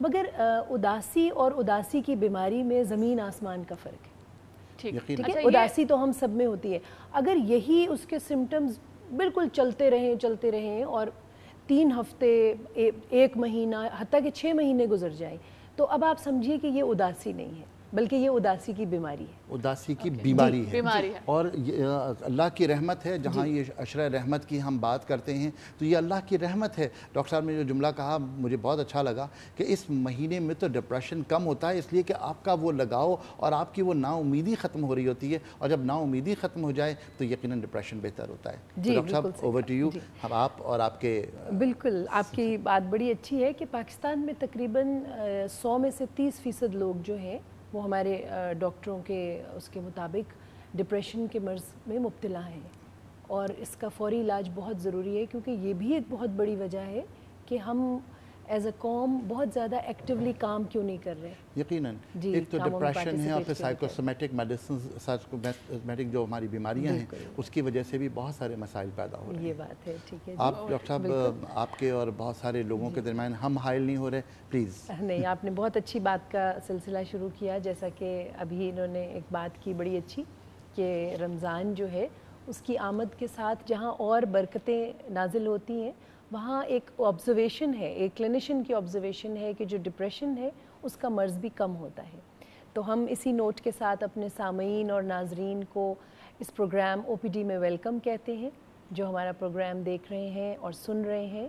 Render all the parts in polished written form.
مگر اداسی اور اداسی کی بیماری میں زمین آسمان کا فرق ہے. ٹھیک ہے, اداسی تو ہم سب میں ہوتی ہے. اگر یہی اس کے سمٹمز بالکل چلتے رہیں اور 3 ہفتے 1 مہینہ حتیٰ کہ 6 مہینے گزر جائیں, تو اب آپ سمجھیے کہ یہ اداسی نہیں ہے بلکہ یہ اداسی کی بیماری ہے. اداسی کی بیماری ہے. اور اللہ کی رحمت ہے. جہاں یہ عشرہ رحمت کی ہم بات کرتے ہیں تو یہ اللہ کی رحمت ہے. ڈاکٹر صاحب نے جو جملہ کہا مجھے بہت اچھا لگا کہ اس مہینے میں تو ڈپریشن کم ہوتا ہے, اس لیے کہ آپ کا وہ لگاؤ اور آپ کی وہ نا امیدی ختم ہو رہی ہوتی ہے, اور جب نا امیدی ختم ہو جائے تو یقیناً ڈپریشن بہتر ہوتا ہے. ڈاکٹر صاحب اوور ٹو یو. ہم آپ اور آپ کے بالکل آپ کی بات بڑی اچھی ہے کہ پاکستان میں تقریباً 100 میں سے 30% لوگ جو ہیں وہ ہمارے ڈاکٹروں کے اس کے مطابق ڈپریشن کے مرض میں مبتلا ہیں, اور اس کا فوری علاج بہت ضروری ہے, کیونکہ یہ بھی ایک بہت بڑی وجہ ہے کہ ہم ایز اے قوم بہت زیادہ ایکٹیولی کام کیوں نہیں کر رہے. یقیناً ایک تو ڈپریشن ہے اور پھر سائیکوسومیٹک میڈیسنز, سائیکوسومیٹک جو ہماری بیماریاں ہیں اس کی وجہ سے بھی بہت سارے مسائل پیدا ہو رہے ہیں. یہ بات ہے. ٹھیک ہے آپ ڈاکٹر صاحب, آپ کے اور بہت سارے لوگوں کے درمیان ہم حائل نہیں ہو رہے, پلیز. نہیں, آپ نے بہت اچھی بات کا سلسلہ شروع کیا. جیسا کہ ابھی انہوں نے ایک بات کی بڑی اچھی کہ رمضان جو ہے اس کی آمد کے ساتھ جہاں اور برکتیں نازل ہوتی ہیں وہاں ایک آبزرویشن ہے, ایک کلینیشین کی آبزرویشن ہے کہ جو ڈپریشن ہے اس کا مرض بھی کم ہوتا ہے. تو ہم اسی نوٹ کے ساتھ اپنے سامعین اور ناظرین کو اس پروگرام OPD میں ویلکم کہتے ہیں, جو ہمارا پروگرام دیکھ رہے ہیں اور سن رہے ہیں.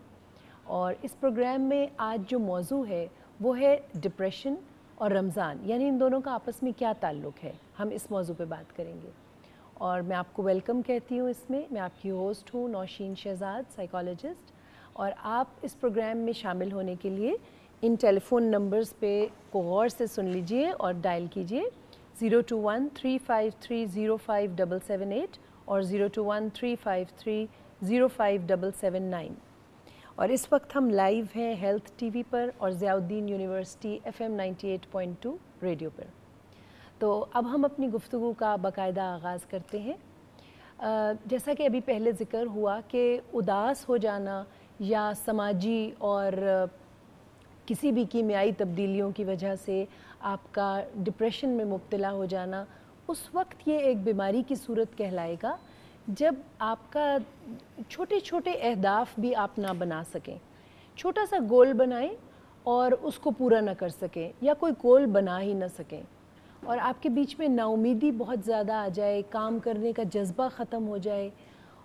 اور اس پروگرام میں آج جو موضوع ہے وہ ہے ڈپریشن اور رمضان, یعنی ان دونوں کا آپس میں کیا تعلق ہے, ہم اس موضوع پہ بات کریں گے. اور میں آپ کو ویلکم کہتی ہوں. اس میں آپ کی ہوسٹ ہوں نوشین شہزاد, سائیکالوجسٹ, اور آپ اس پروگرام میں شامل ہونے کے لیے ان ٹیلی فون نمبرز پہ کو غور سے سن لیجئے اور ڈائل کیجئے 021-353-05778 اور 021-353-05779. اور اس وقت ہم لائیو ہیں ہیلتھ ٹی وی پر اور ضیاء الدین یونیورسٹی FM 98.2 ریڈیو پر. تو اب ہم اپنی گفتگو کا باقاعدہ آغاز کرتے ہیں. جیسا کہ ابھی پہلے ذکر ہوا کہ اداس ہو جانا یا سماجی اور کسی بھی کیمیائی تبدیلیوں کی وجہ سے آپ کا ڈپریشن میں مبتلا ہو جانا, اس وقت یہ ایک بیماری کی صورت کہلائے گا جب آپ کا چھوٹے چھوٹے اہداف بھی آپ نہ بنا سکیں. چھوٹا سا گول بنائیں اور اس کو پورا نہ کر سکیں, یا کوئی گول بنا ہی نہ سکیں, اور آپ کے بیچ میں نا امیدی بہت زیادہ آ جائے, کام کرنے کا جذبہ ختم ہو جائے,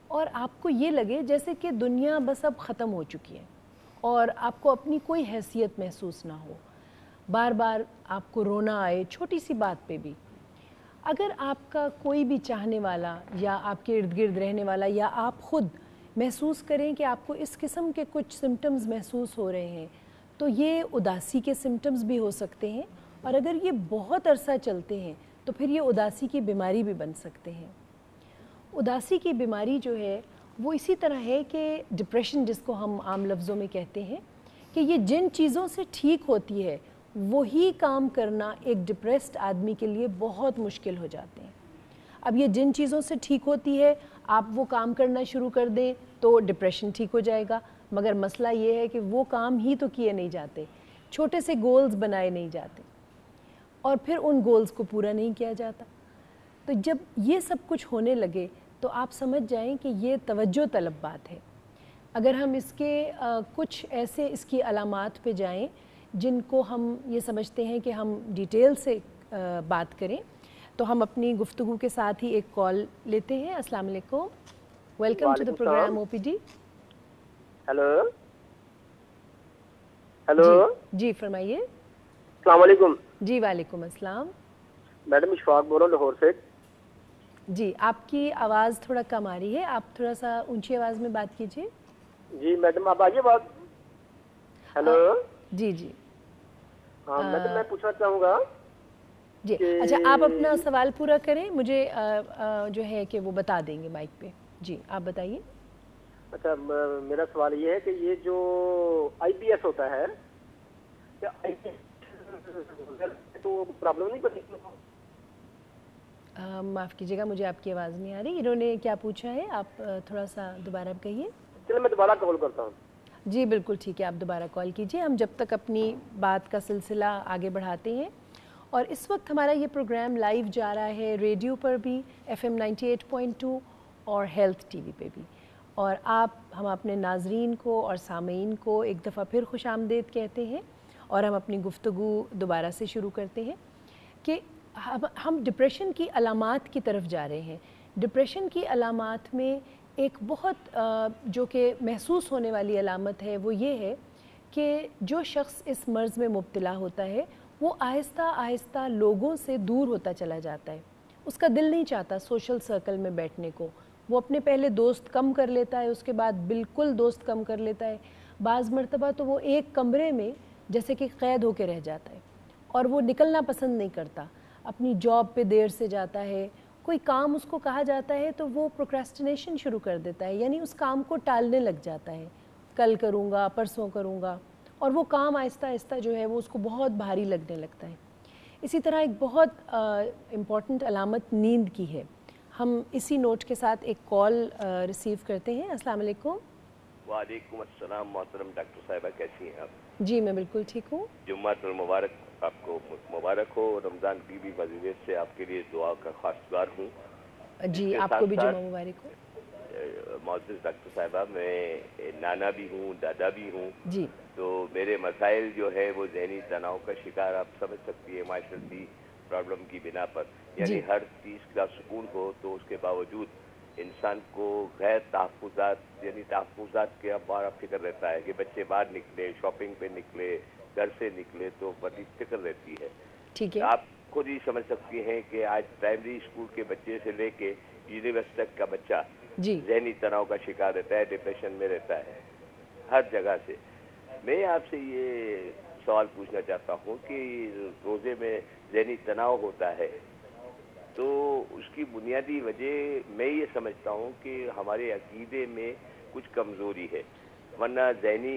اور آپ کو یہ لگے جیسے کہ دنیا بس اب ختم ہو چکی ہے اور آپ کو اپنی کوئی حیثیت محسوس نہ ہو. بار بار آپ کو رونا آئے چھوٹی سی بات پہ بھی. اگر آپ کا کوئی بھی چاہنے والا یا آپ کے ارد گرد رہنے والا یا آپ خود محسوس کریں کہ آپ کو اس قسم کے کچھ سمٹمز محسوس ہو رہے ہیں, تو یہ اداسی کے سمٹمز بھی ہو سکتے ہیں, اور اگر یہ بہت عرصہ چلتے ہیں تو پھر یہ اداسی کی بیماری بھی بن سکتے ہیں. اداسی کی بیماری جو ہے وہ اسی طرح ہے کہ ڈپریشن, جس کو ہم عام لفظوں میں کہتے ہیں, کہ یہ جن چیزوں سے ٹھیک ہوتی ہے وہی کام کرنا ایک ڈپریسڈ آدمی کے لیے بہت مشکل ہو جاتے ہیں. اب یہ جن چیزوں سے ٹھیک ہوتی ہے آپ وہ کام کرنا شروع کر دیں تو ڈپریشن ٹھیک ہو جائے گا, مگر مسئلہ یہ ہے کہ وہ کام ہی تو کیے نہیں جاتے, چھوٹے سے گولز بنائے نہیں جاتے, اور پھر ان گولز کو پورا نہیں کیا جاتا. تو جب یہ سب کچھ ہونے لگے تو آپ سمجھ جائیں کہ یہ توجہ طلب بات ہے. اگر ہم اس کے کچھ ایسے اس کی علامات پہ جائیں جن کو ہم یہ سمجھتے ہیں کہ ہم ڈیٹیل سے بات کریں, تو ہم اپنی گفتگو کے ساتھ ہی ایک کال لیتے ہیں. السلام علیکم, welcome to the program OPD. Hello hello جی فرمائیے. السلام علیکم. جی وعلیکم السلام. میڈم اشفاق بول رہا ہوں لاہور سے. جی آپ کی آواز تھوڑا کم آ رہی ہے, آپ تھوڑا سا اونچی آواز میں بات کیجیے. جی میڈم آپ آئیے بات. ہیلو جی جی ہاں میڈم میں پوچھنا چاہوں گا جی. اچھا آپ اپنا سوال پورا کریں, مجھے جو ہے کہ وہ بتا دیں گے مائک پہ. جی آپ بتائیے. اچھا میرا سوال یہ ہے کہ یہ جو IBS ہوتا ہے کیا تو پرابلم نہیں پڑتی؟ معاف کیجیے گا مجھے آپ کی آواز نہیں آ رہی. انہوں نے کیا پوچھا ہے, آپ تھوڑا سا دوبارہ کہیے. چلو میں دوبارہ کال کرتا ہوں. جی بالکل ٹھیک ہے، آپ دوبارہ کال کیجئے، ہم جب تک اپنی بات کا سلسلہ آگے بڑھاتے ہیں. اور اس وقت ہمارا یہ پروگرام لائیو جا رہا ہے ریڈیو پر بھی FM 98.2 اور ہیلتھ ٹی وی پہ بھی. اور ہم اپنے ناظرین کو اور سامعین کو ایک دفعہ پھر خوش آمدید کہتے ہیں اور ہم اپنی گفتگو دوبارہ سے شروع کرتے ہیں کہ ہم ڈپریشن کی علامات کی طرف جا رہے ہیں. ڈپریشن کی علامات میں ایک بہت جو کہ محسوس ہونے والی علامت ہے وہ یہ ہے کہ جو شخص اس مرض میں مبتلا ہوتا ہے وہ آہستہ آہستہ لوگوں سے دور ہوتا چلا جاتا ہے. اس کا دل نہیں چاہتا سوشل سرکل میں بیٹھنے کو. وہ اپنے پہلے دوست کم کر لیتا ہے، اس کے بعد بالکل دوست کم کر لیتا ہے. بعض مرتبہ تو وہ ایک کمرے میں جیسے کہ قید ہو کے رہ جاتا ہے اور وہ نکلنا پسند نہیں کرتا. اپنی جاب پہ دیر سے جاتا ہے، کوئی کام اس کو کہا جاتا ہے تو وہ پروکریسٹینیشن شروع کر دیتا ہے، یعنی اس کام کو ٹالنے لگ جاتا ہے. کل کروں گا، پرسوں کروں گا، اور وہ کام آہستہ آہستہ جو ہے وہ اس کو بہت بھاری لگنے لگتا ہے. اسی طرح ایک بہت امپورٹنٹ علامت نیند کی ہے. ہم اسی نوٹ کے ساتھ ایک کال ریسیو کرتے ہیں. السلام علیکم. وعلیکم السلام محترم ڈاکٹر صاحبہ، کیسی ہیں آپ؟ جی میں بالکل ٹھیک ہوں. جمعۃ المبارک آپ کو مبارک ہو. رمضان کی بھی فضیلت سے آپ کے لیے دعا کا خواستگار ہوں. جی آپ کو بھی جمعہ مبارک ہو. معزز ڈاکٹر صاحبہ، میں نانا بھی ہوں، دادا بھی ہوں. جی تو میرے مسائل جو ہے وہ ذہنی تناؤ کا شکار آپ سمجھ سکتی ہے، معاشرتی پرابلم کی بنا پر. یعنی ہر چیز کا سکون ہو تو اس کے باوجود انسان کو غیر تحفظات یعنی تحفظات کے ہمارا فکر رہتا ہے کہ بچے باہر نکلے، شاپنگ پہ نکلے، گھر سے نکلے تو بڑی فکر رہتی ہے. ٹھیک ہے. آپ خود ہی سمجھ سکتی ہیں کہ آج پرائمری اسکول کے بچے سے لے کے یونیورسٹی تک کا بچہ جی ذہنی تناؤ کا شکار رہتا ہے، ڈپریشن میں رہتا ہے ہر جگہ سے. میں آپ سے یہ سوال پوچھنا چاہتا ہوں کہ روزے میں ذہنی تناؤ ہوتا ہے تو اس کی بنیادی وجہ میں یہ سمجھتا ہوں کہ ہمارے عقیدے میں کچھ کمزوری ہے، ورنہ ذہنی